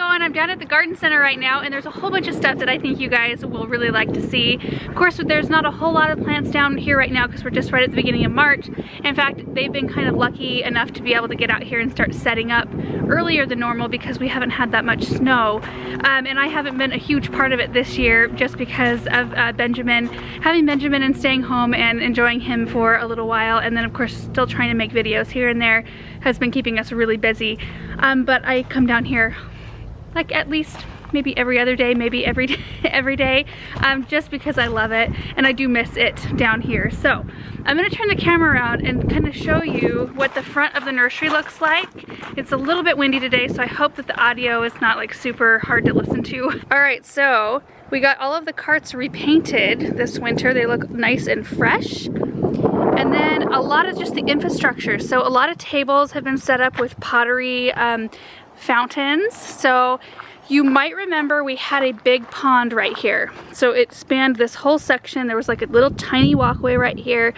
going? I'm down at the garden center right now, and there's a whole bunch of stuff that I think you guys will really like to see. Of course, there's not a whole lot of plants down here right now because we're just right at the beginning of March. In fact, they've been kind of lucky enough to be able to get out here and start setting up earlier than normal because we haven't had that much snow. And I haven't been a huge part of it this year just because of having Benjamin and staying home and enjoying him for a little while, and then of course still trying to make videos here and there has been keeping us really busy. But I come down here like at least maybe every other day, maybe every day, just because I love it and I do miss it down here. So I'm gonna turn the camera around and kind of show you what the front of the nursery looks like. It's a little bit windy today, so I hope that the audio is not like super hard to listen to. All right, so we got all of the carts repainted this winter. They look nice and fresh. And then a lot of just the infrastructure. So a lot of tables have been set up with pottery fountains. So you might remember we had a big pond right here. So it spanned this whole section. There was like a little tiny walkway right here.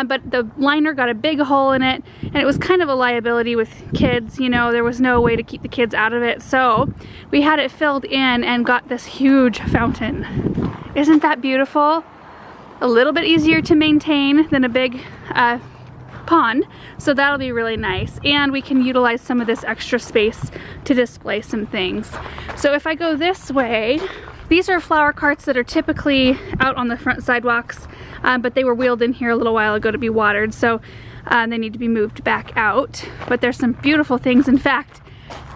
But the liner got a big hole in it, and it was kind of a liability with kids. You know, there was no way to keep the kids out of it. So we had it filled in and got this huge fountain. Isn't that beautiful? A little bit easier to maintain than a big pond, so that'll be really nice, and we can utilize some of this extra space to display some things. So if I go this way, these are flower carts that are typically out on the front sidewalks, but they were wheeled in here a little while ago to be watered, so they need to be moved back out. But there's some beautiful things. In fact,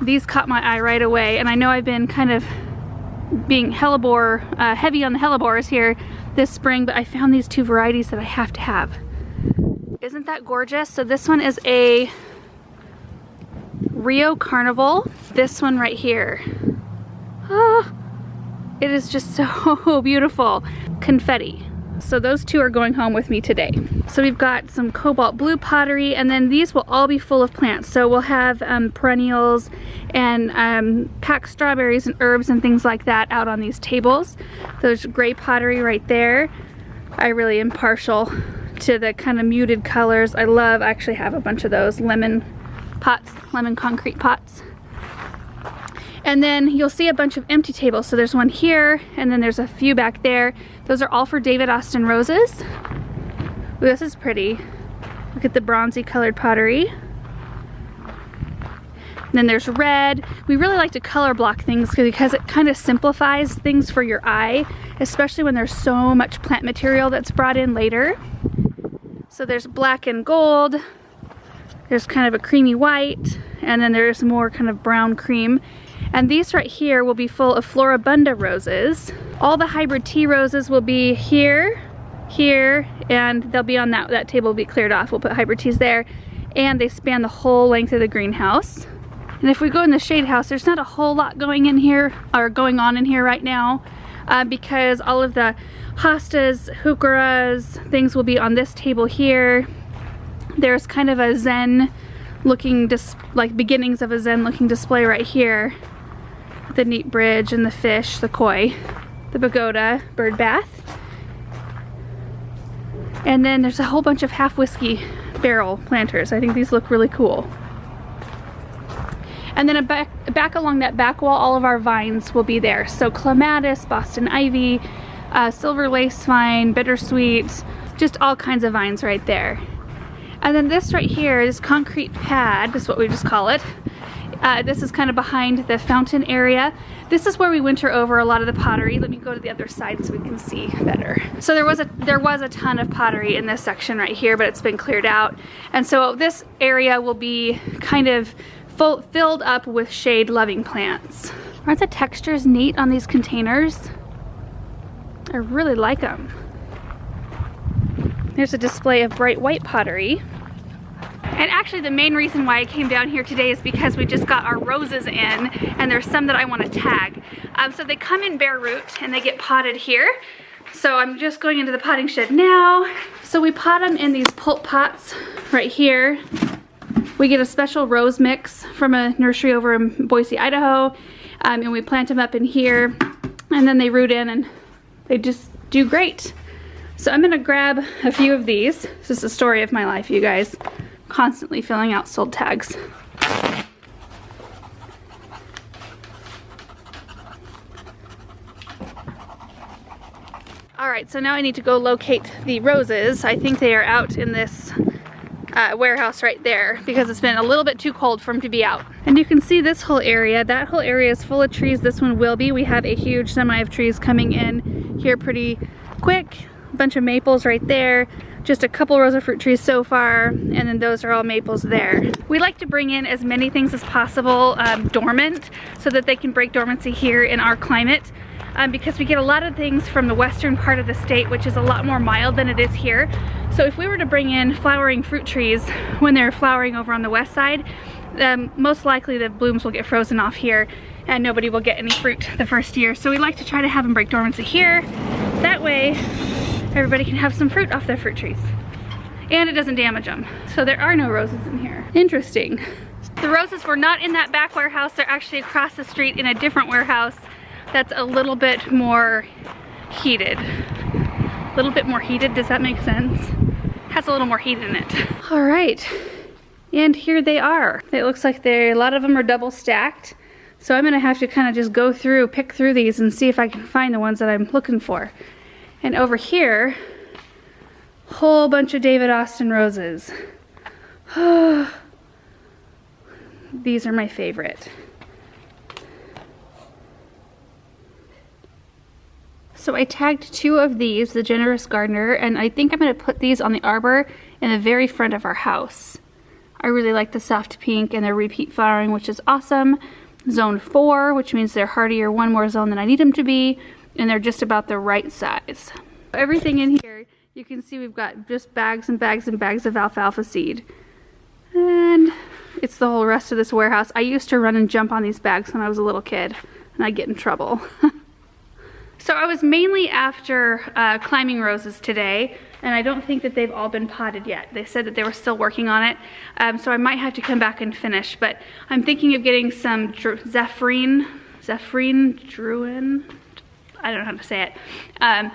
these caught my eye right away, and I know I've been kind of being hellebore, heavy on the hellebores here this spring, but I found these two varieties that I have to have. Isn't that gorgeous? So this one is a Rio Carnival. This one right here. Oh, it is just so beautiful. Confetti. So those two are going home with me today. So we've got some cobalt blue pottery, and then these will all be full of plants. So we'll have perennials and packed strawberries and herbs and things like that out on these tables. There's gray pottery right there. I really am partial to the kind of muted colors. I actually have a bunch of those lemon pots, lemon concrete pots. And then you'll see a bunch of empty tables. So there's one here, and then there's a few back there. Those are all for David Austin roses. Ooh, this is pretty. Look at the bronzy colored pottery. And then there's red. We really like to color block things because it kind of simplifies things for your eye, especially when there's so much plant material that's brought in later. So there's black and gold. There's kind of a creamy white, and then there's more kind of brown cream. And these right here will be full of Floribunda roses. All the hybrid tea roses will be here, here, and they'll be on that table will be cleared off. We'll put hybrid teas there, and they span the whole length of the greenhouse. And if we go in the shade house, there's not a whole lot going in here, or going on in here right now, because all of the hostas, heucheras, things will be on this table here. There's kind of a Zen looking, like beginnings of a Zen looking display right here. The neat bridge and the fish, the koi, the pagoda, bird bath. And then there's a whole bunch of half whiskey barrel planters. I think these look really cool. And then back along that back wall, all of our vines will be there. So clematis, Boston ivy, silver lace vine, bittersweet, just all kinds of vines right there. And then this right here is concrete pad, is what we just call it. This is kind of behind the fountain area. This is where we winter over a lot of the pottery. Let me go to the other side so we can see better. So there was a ton of pottery in this section right here, but it's been cleared out. And so this area will be kind of filled up with shade-loving plants. Aren't the textures neat on these containers? I really like them. There's a display of bright white pottery. And actually the main reason why I came down here today is because we just got our roses in, and there's some that I want to tag. So they come in bare root and they get potted here. So I'm just going into the potting shed now. So we pot them in these pulp pots right here. We get a special rose mix from a nursery over in Boise, Idaho, and we plant them up in here, and then they root in and they just do great. So I'm gonna grab a few of these. This is the story of my life, you guys. Constantly filling out sold tags. All right, so now I need to go locate the roses. I think they are out in this warehouse right there because it's been a little bit too cold for them to be out. And you can see this whole area. That whole area is full of trees. This one will be. We have a huge semi of trees coming in here pretty quick. A bunch of maples right there. Just a couple rows of fruit trees so far, and then those are all maples there. We like to bring in as many things as possible dormant so that they can break dormancy here in our climate. Because we get a lot of things from the western part of the state, which is a lot more mild than it is here. So if we were to bring in flowering fruit trees when they're flowering over on the west side, most likely the blooms will get frozen off here and nobody will get any fruit the first year. So we like to try to have them break dormancy here. That way everybody can have some fruit off their fruit trees. And it doesn't damage them. So there are no roses in here. Interesting. The roses were not in that back warehouse. They're actually across the street in a different warehouse that's a little bit more heated. A little bit more heated, does that make sense? Has a little more heat in it. All right, and here they are. It looks like a lot of them are double stacked. So I'm gonna have to kind of just go through, pick through these and see if I can find the ones that I'm looking for. And over here, whole bunch of David Austin roses. These are my favorite. So I tagged 2 of these, the Generous Gardener, and I think I'm going to put these on the arbor in the very front of our house. I really like the soft pink and their repeat flowering, which is awesome. Zone 4, which means they're hardier, 1 more zone than I need them to be, and they're just about the right size. Everything in here, you can see we've got just bags and bags and bags of alfalfa seed. And it's the whole rest of this warehouse. I used to run and jump on these bags when I was a little kid, and I'd get in trouble. So I was mainly after climbing roses today, and I don't think that they've all been potted yet. They said that they were still working on it, so I might have to come back and finish, but I'm thinking of getting some Zephrine Druin, I don't know how to say it. I'm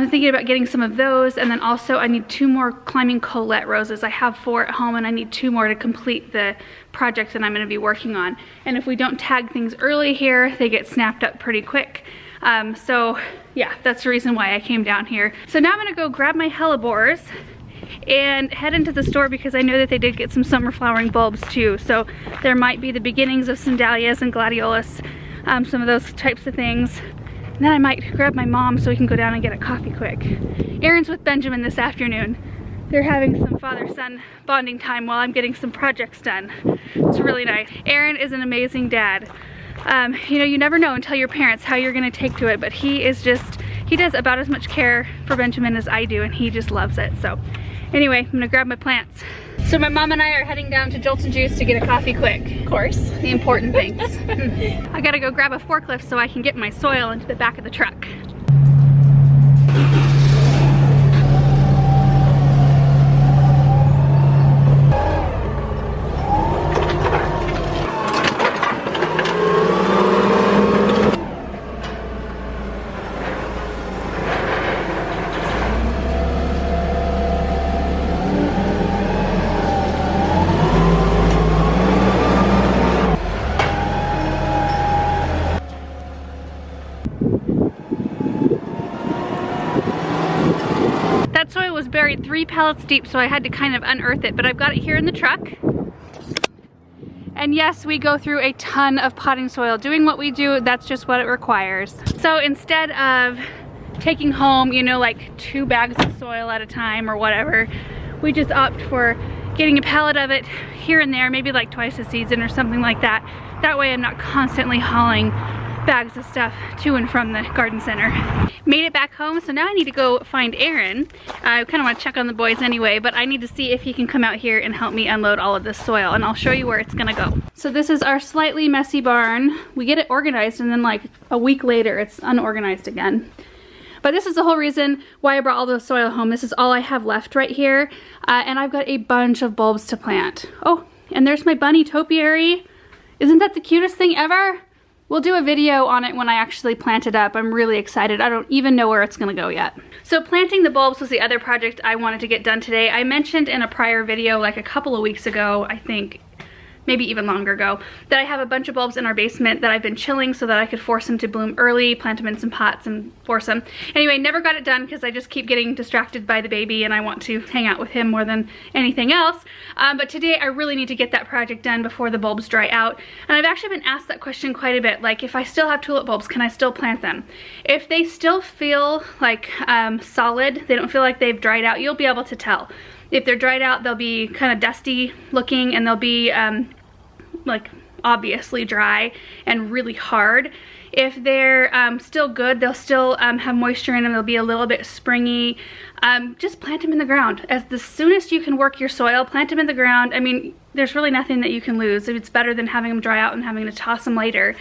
thinking about getting some of those, and then also I need 2 more climbing Colette roses. I have 4 at home, and I need 2 more to complete the project that I'm going to be working on. And if we don't tag things early here, they get snapped up pretty quick. So yeah, that's the reason why I came down here. So now I'm gonna go grab my hellebores and head into the store because I know that they did get some summer flowering bulbs too. So there might be the beginnings of some dahlias and gladiolus, some of those types of things. And then I might grab my mom so we can go down and get a coffee quick. Erin's with Benjamin this afternoon. They're having some father-son bonding time while I'm getting some projects done. It's really nice. Erin is an amazing dad. You know, you never know until your parents how you're gonna take to it, but he does about as much care for Benjamin as I do, and he just loves it. So anyway, I'm gonna grab my plants. So my mom and I are heading down to Jolts and Juice to get a coffee quick. Of course, the important things. I gotta go grab a forklift so I can get my soil into the back of the truck. Buried 3 pallets deep, so I had to kind of unearth it, but I've got it here in the truck. And yes, we go through a ton of potting soil. Doing what we do, that's just what it requires. So instead of taking home, you know, like 2 bags of soil at a time or whatever, we just opt for getting a pallet of it here and there, maybe like twice a season or something like that. That way I'm not constantly hauling bags of stuff to and from the garden center. Made it back home, so now I need to go find Erin. I kind of want to check on the boys anyway, but I need to see if he can come out here and help me unload all of this soil, and I'll show you where it's gonna go. So this is our slightly messy barn. We get it organized, and then like a week later it's unorganized again. But this is the whole reason why I brought all the soil home. This is all I have left right here, and I've got a bunch of bulbs to plant. Oh, and there's my bunny topiary. Isn't that the cutest thing ever? We'll do a video on it when I actually plant it up. I'm really excited. I don't even know where it's gonna go yet. So planting the bulbs was the other project I wanted to get done today. I mentioned in a prior video like a couple of weeks ago, I think maybe even longer ago, that I have a bunch of bulbs in our basement that I've been chilling so that I could force them to bloom early, plant them in some pots and force them. Anyway, never got it done because I just keep getting distracted by the baby and I want to hang out with him more than anything else. But today I really need to get that project done before the bulbs dry out. And I've actually been asked that question quite a bit, like if I still have tulip bulbs, can I still plant them? If they still feel like solid, they don't feel like they've dried out, you'll be able to tell. If they're dried out, they'll be kind of dusty looking and they'll be like obviously dry and really hard. If they're still good, they'll still have moisture in them, they'll be a little bit springy. Just plant them in the ground. As the soonest you can work your soil, plant them in the ground. I mean, there's really nothing that you can lose. It's better than having them dry out and having to toss them later.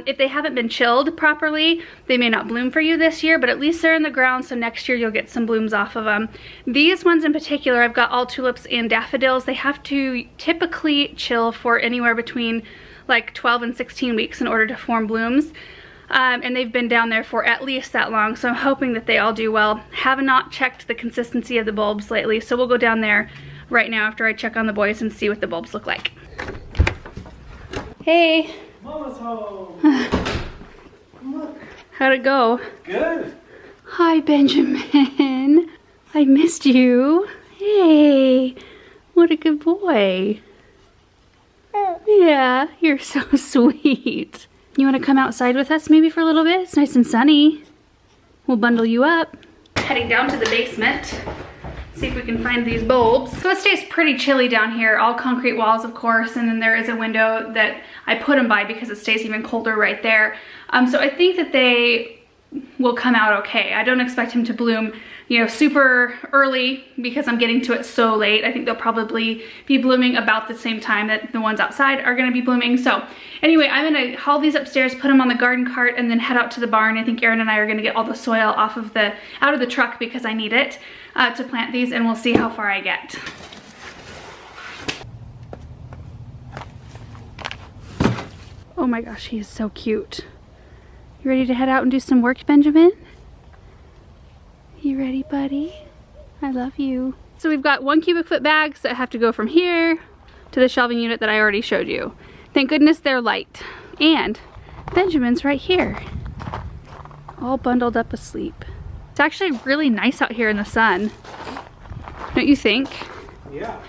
If they haven't been chilled properly, they may not bloom for you this year, but at least they're in the ground, so next year you'll get some blooms off of them. These ones in particular, I've got all tulips and daffodils. They have to typically chill for anywhere between like 12 and 16 weeks in order to form blooms. And they've been down there for at least that long, so I'm hoping that they all do well. Have not checked the consistency of the bulbs lately, so we'll go down there right now after I check on the boys and see what the bulbs look like. Hey! Mama's home. Look. How'd it go? Good. Hi, Benjamin. I missed you. Hey, what a good boy. Yeah, you're so sweet. You want to come outside with us maybe for a little bit? It's nice and sunny. We'll bundle you up. Heading down to the basement. See if we can find these bulbs. So it stays pretty chilly down here, all concrete walls of course, and then there is a window that I put them by because it stays even colder right there. So I think that they will come out okay. I don't expect him to bloom, you know, super early because I'm getting to it so late. I think they'll probably be blooming about the same time that the ones outside are gonna be blooming. So anyway, I'm gonna haul these upstairs, put them on the garden cart, and then head out to the barn. I think Erin and I are gonna get all the soil out of the truck because I need it to plant these, and we'll see how far I get. Oh my gosh, he is so cute. You ready to head out and do some work, Benjamin? You ready, buddy? I love you. So we've got 1 cubic foot bags that have to go from here to the shelving unit that I already showed you. Thank goodness they're light. And Benjamin's right here, all bundled up asleep. It's actually really nice out here in the sun, don't you think? Yeah.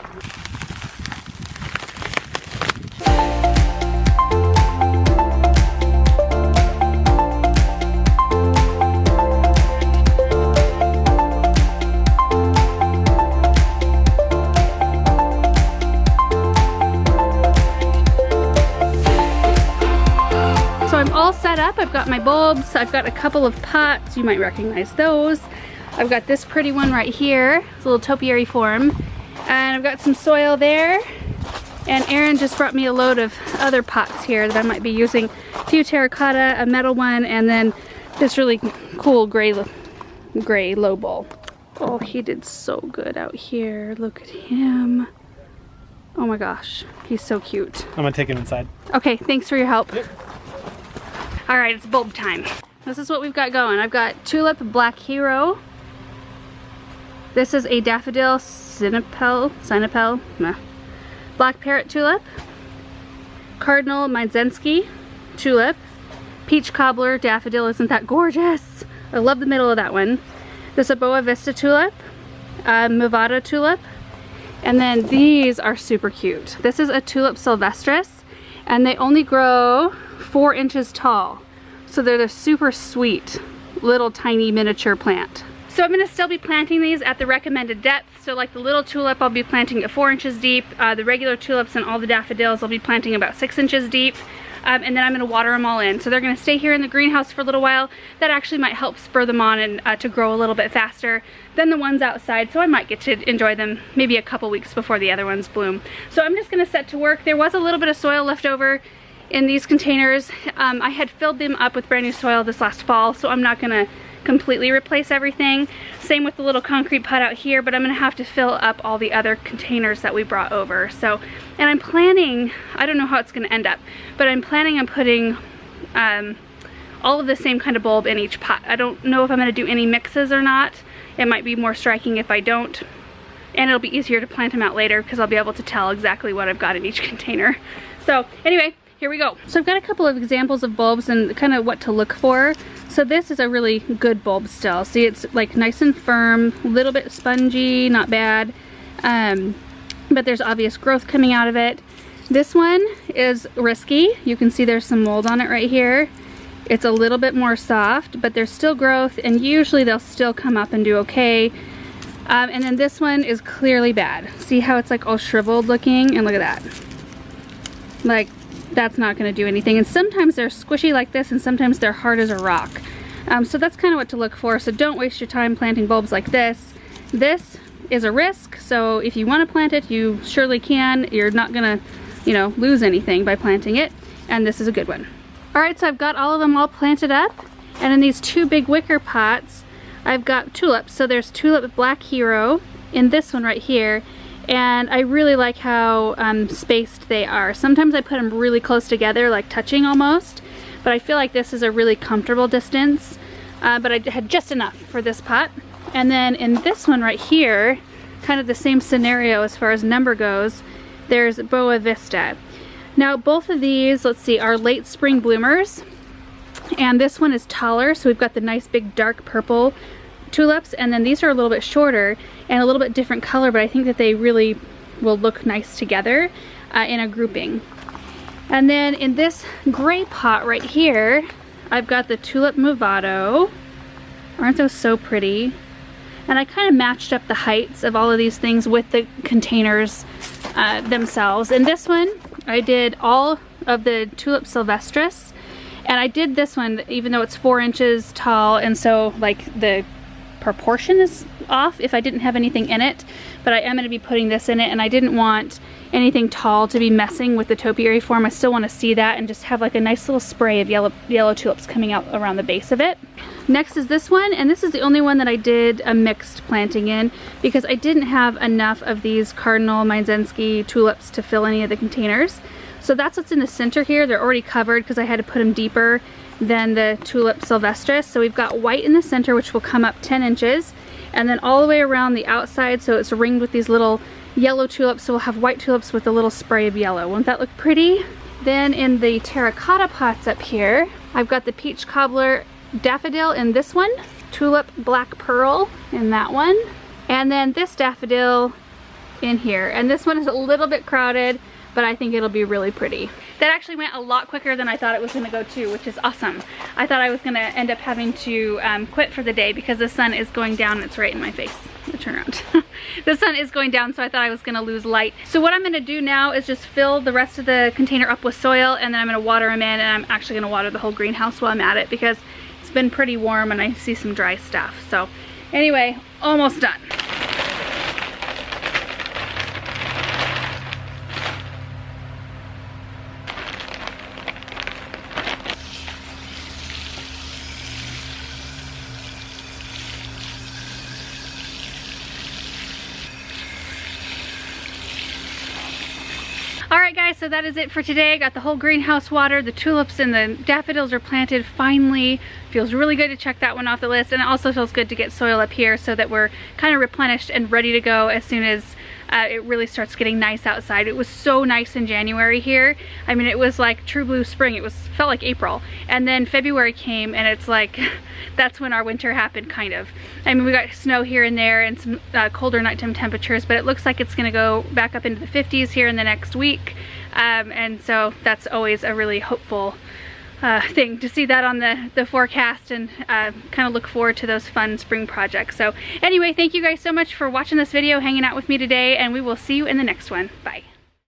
All set up. I've got my bulbs. I've got a couple of pots. You might recognize those. I've got this pretty one right here. It's a little topiary form. And I've got some soil there. And Erin just brought me a load of other pots here that I might be using. A few terracotta, a metal one, and then this really cool gray low bowl. Oh, he did so good out here. Look at him. Oh my gosh, he's so cute. I'm gonna take him inside. Okay, thanks for your help. Yep. All right, it's bulb time. This is what we've got going. I've got tulip black hero. This is a daffodil sinapel, black parrot tulip, cardinal Mizensky tulip, peach cobbler daffodil. Isn't that gorgeous? I love the middle of that one. This is a Boa Vista tulip, Movada tulip, and then these are super cute. This is a tulip sylvestris, and they only grow 4 inches tall. So they're the super sweet little tiny miniature plant. So I'm gonna still be planting these at the recommended depth. So like the little tulip, I'll be planting at 4 inches deep. The regular tulips and all the daffodils, I'll be planting about 6 inches deep. And then I'm gonna water them all in. So they're gonna stay here in the greenhouse for a little while. That actually might help spur them on and to grow a little bit faster than the ones outside. So I might get to enjoy them maybe a couple weeks before the other ones bloom. So I'm just gonna set to work. There was a little bit of soil left over in these containers. I had filled them up with brand new soil this last fall, so I'm not gonna completely replace everything. Same with the little concrete pot out here, but I'm gonna have to fill up all the other containers that we brought over. So, and I'm planning, I don't know how it's gonna end up, but I'm planning on putting all of the same kind of bulb in each pot. I don't know if I'm gonna do any mixes or not. It might be more striking if I don't and it'll be easier to plant them out later because I'll be able to tell exactly what I've got in each container. So anyway, here we go. So I've got a couple of examples of bulbs and kind of what to look for. So this is a really good bulb still. See, it's like nice and firm, a little bit spongy, not bad, but there's obvious growth coming out of it. This one is risky. You can see there's some mold on it right here. It's a little bit more soft, but there's still growth, and usually they'll still come up and do okay. And then this one is clearly bad. See how it's like all shriveled looking? And look at that. Like, that's not gonna do anything. And sometimes they're squishy like this, and sometimes they're hard as a rock. So that's kind of what to look for. So don't waste your time planting bulbs like this. This is a risk, so if you want to plant it, you surely can. You're not gonna, you know, lose anything by planting it. And this is a good one. Alright, so I've got all of them all planted up, and in these two big wicker pots I've got tulips. So there's Tulip Black Hero in this one right here, and I really like how spaced they are. Sometimes I put them really close together, like touching almost, but I feel like this is a really comfortable distance, but I had just enough for this pot. And then in this one right here, kind of the same scenario as far as number goes, there's Boa Vista. Now both of these, let's see, are late spring bloomers, and this one is taller, so we've got the nice big dark purple tulips, and then these are a little bit shorter and a little bit different color, but I think that they really will look nice together in a grouping. And then in this gray pot right here, I've got the Tulip Movado. Aren't those so pretty? And I kind of matched up the heights of all of these things with the containers themselves. In this one, I did all of the Tulip Sylvestris, and I did this one even though it's 4 inches tall, and so like the proportion is off if I didn't have anything in it, but I am going to be putting this in it, and I didn't want anything tall to be messing with the topiary form. I still want to see that and just have like a nice little spray of yellow tulips coming out around the base of it. Next is this one, and this is the only one that I did a mixed planting in because I didn't have enough of these Cardinal Mizensky tulips to fill any of the containers. So that's what's in the center here. They're already covered because I had to put them deeper than the Tulip Sylvestris. So we've got white in the center, which will come up 10 inches, and then all the way around the outside, so it's ringed with these little yellow tulips, so we'll have white tulips with a little spray of yellow. Won't that look pretty? Then in the terracotta pots up here, I've got the Peach Cobbler Daffodil in this one, Tulip Black Pearl in that one, and then this daffodil in here. And this one is a little bit crowded, but I think it'll be really pretty. That actually went a lot quicker than I thought it was gonna go too, which is awesome. I thought I was gonna end up having to quit for the day because the sun is going down. It's right in my face. Turn around. The sun is going down, so I thought I was gonna lose light. So what I'm gonna do now is just fill the rest of the container up with soil, and then I'm gonna water them in, and I'm actually gonna water the whole greenhouse while I'm at it because it's been pretty warm and I see some dry stuff. So anyway, almost done. Alright guys, so that is it for today. I got the whole greenhouse watered, the tulips and the daffodils are planted finally. Feels really good to check that one off the list, and it also feels good to get soil up here so that we're kind of replenished and ready to go as soon as it really starts getting nice outside. It was so nice in January here. I mean, it was like true blue spring. It felt like April, and then February came and it's like that's when our winter happened, kind of. I mean, we got snow here and there and some colder nighttime temperatures, but it looks like it's gonna go back up into the 50s here in the next week, and so that's always a really hopeful thing to see that on the forecast, and kind of look forward to those fun spring projects. So anyway, thank you guys so much for watching this video, hanging out with me today, and we will see you in the next one. Bye.